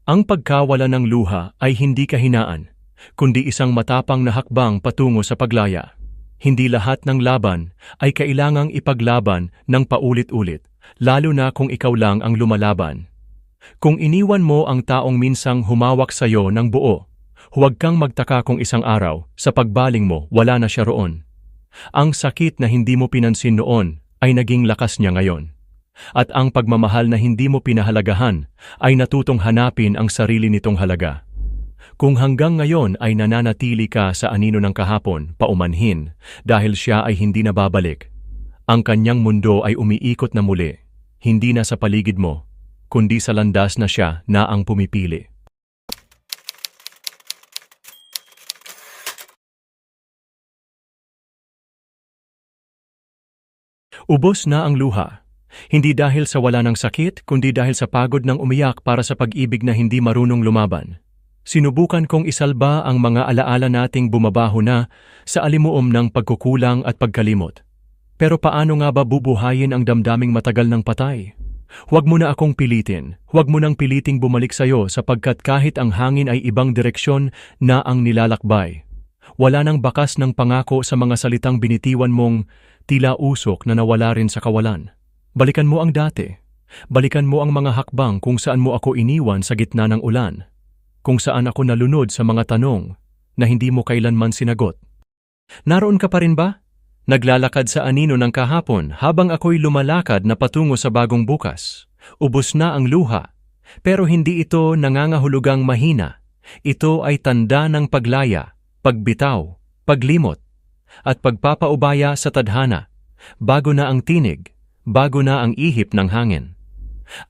Ang pagkawala ng luha ay hindi kahinaan, kundi isang matapang na hakbang patungo sa paglaya. Hindi lahat ng laban ay kailangang ipaglaban ng paulit-ulit, lalo na kung ikaw lang ang lumalaban. Kung iniwan mo ang taong minsang humawak sa'yo ng buo, huwag kang magtaka kung isang araw, sa pagbaling mo, wala na siya roon. Ang sakit na hindi mo pinansin noon ay naging lakas niya ngayon. At ang pagmamahal na hindi mo pinahalagahan ay natutong hanapin ang sarili nitong halaga. Kung hanggang ngayon ay nananatili ka sa anino ng kahapon, paumanhin, dahil siya ay hindi na babalik, ang kanyang mundo ay umiikot na muli, hindi na sa paligid mo, kundi sa landas na siya na ang pumipili. Ubos na ang luha. Hindi dahil sa wala ng sakit, kundi dahil sa pagod ng umiyak para sa pag-ibig na hindi marunong lumaban. Sinubukan kong isalba ang mga alaala nating bumabaho na sa alimuom ng pagkukulang at pagkalimot. Pero paano nga ba bubuhayin ang damdaming matagal ng patay? Huwag mo na akong pilitin, huwag mo nang piliting bumalik sa'yo sapagkat kahit ang hangin ay ibang direksyon na ang nilalakbay. Wala nang bakas ng pangako sa mga salitang binitiwan mong tila usok na nawala rin sa kawalan. Balikan mo ang dati. Balikan mo ang mga hakbang kung saan mo ako iniwan sa gitna ng ulan. Kung saan ako nalunod sa mga tanong na hindi mo kailanman sinagot. Naroon ka pa rin ba? Naglalakad sa anino ng kahapon habang ako'y lumalakad na patungo sa bagong bukas. Ubos na ang luha. Pero hindi ito nangangahulugang mahina. Ito ay tanda ng paglaya, pagbitaw, paglimot, at pagpapaubaya sa tadhana. Bago na ang tinig. Bago na ang ihip ng hangin.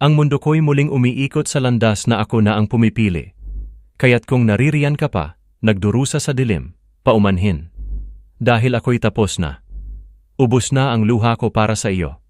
Ang mundo ko'y muling umiikot sa landas na ako na ang pumipili. Kaya't kung naririyan ka pa, nagdurusa sa dilim, paumanhin. Dahil ako'y tapos na. Ubos na ang luha ko para sa iyo.